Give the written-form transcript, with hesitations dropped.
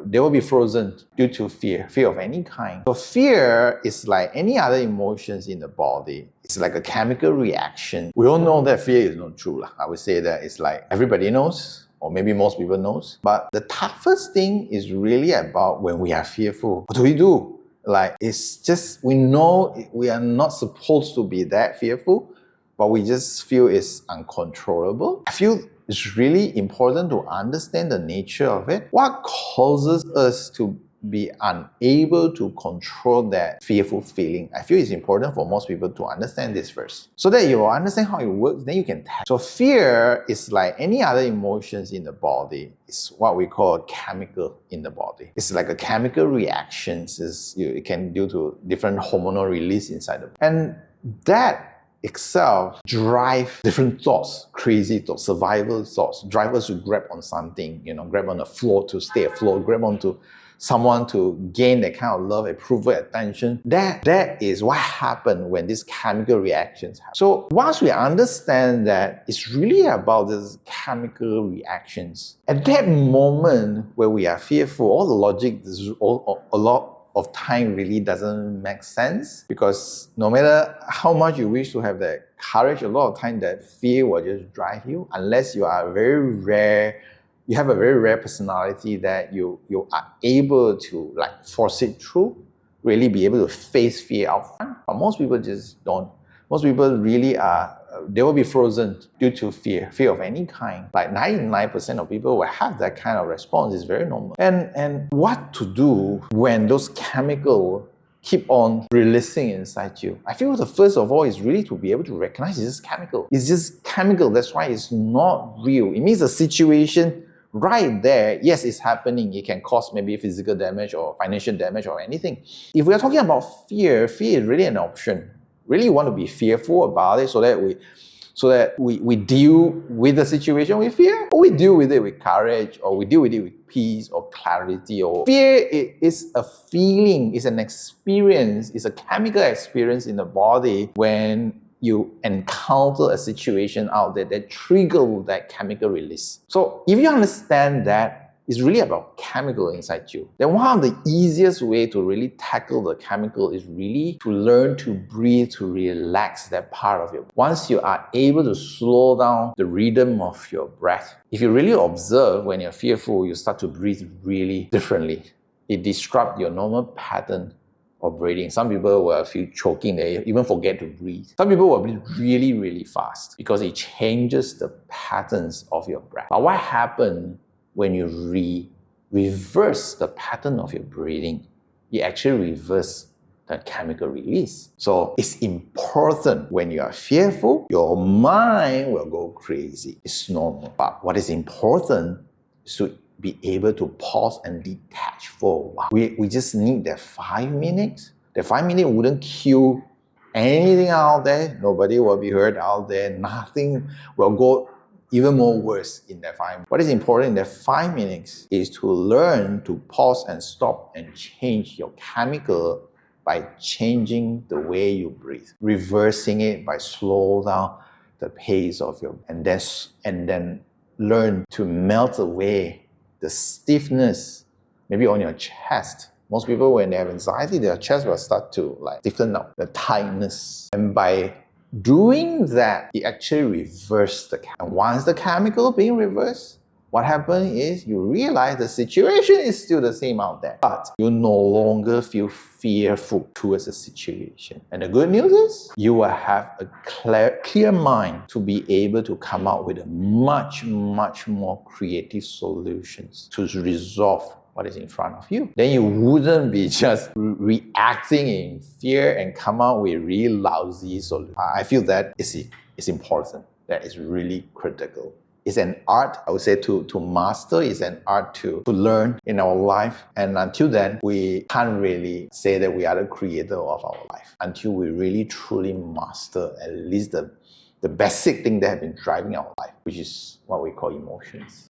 they will be frozen due to fear of any kind. So fear is like any other emotions in the body. It's like a chemical reaction. We all know that fear is not true. I would say that it's like everybody knows, or maybe most people knows. But the toughest thing is really about when we are fearful. What do we do? Like, it's just, we know we are not supposed to be that fearful, but we just feel it's uncontrollable. I feel it's really important to understand the nature of it. What causes us to be unable to control that fearful feeling? I feel it's important for most people to understand this first, so that you will understand how it works, then you can tackle. So fear is like any other emotions in the body. It's what we call a chemical in the body. It's like a chemical reactions. It can due to different hormonal release inside the body. And that itself drive different thoughts, crazy thoughts, survival thoughts, drive us to grab on something, grab on the floor to stay afloat, grab onto someone to gain that kind of love, approval, attention. That is what happened when these chemical reactions happen. So once we understand that it's really about these chemical reactions, at that moment where we are fearful, all the logic is a lot of time really doesn't make sense, because no matter how much you wish to have that courage, a lot of time that fear will just drive you, unless you are you have a very rare personality that you are able to like force it through, really be able to face fear out front. But most people just don't. Most people really they will be frozen due to fear of any kind. Like 99% of people will have that kind of response. It's very normal. And what to do when those chemicals keep on releasing inside you? I feel the first of all is really to be able to recognize it's just chemical. It's just chemical. That's why it's not real. It means the situation right there, yes, it's happening. It can cause maybe physical damage or financial damage or anything. If we are talking about fear is really an option. Really want to be fearful about it so that we deal with the situation with fear, or we deal with it with courage, or we deal with it with peace or clarity. Or fear is a feeling, it's an experience, it's a chemical experience in the body when you encounter a situation out there that triggers that chemical release. So if you understand that it's really about chemical inside you, then one of the easiest way to really tackle the chemical is really to learn to breathe, to relax that part of you. Once you are able to slow down the rhythm of your breath, if you really observe when you're fearful, you start to breathe really differently. It disrupts your normal pattern of breathing. Some people will feel choking, they even forget to breathe. Some people will breathe really, really fast because it changes the patterns of your breath. But what happens when you reverse the pattern of your breathing? You actually reverse the chemical release. So it's important when you are fearful, your mind will go crazy. It's normal. But what is important is to be able to pause and detach for a while. We just need that 5 minutes. The 5 minutes wouldn't kill anything out there. Nobody will be hurt out there. Nothing will go even more worse in that 5 minutes. What is important in that 5 minutes is to learn to pause and stop and change your chemical by changing the way you breathe, reversing it by slow down the pace of your, and then learn to melt away the stiffness, maybe on your chest. Most people, when they have anxiety, their chest will start to like stiffen up, the tightness. And by doing that, it actually reverses the chemical. And once the chemical being reversed, what happens is you realize the situation is still the same out there, but you no longer feel fearful towards the situation. And the good news is you will have a clear mind to be able to come out with a much more creative solutions to resolve what is in front of you. Then you wouldn't be just reacting in fear and come out with really lousy solutions. I feel that is important. That is really critical. It's an art, I would say, to master. It's an art to learn in our life. And until then, we can't really say that we are the creator of our life until we really truly master at least the basic thing that have been driving our life, which is what we call emotions.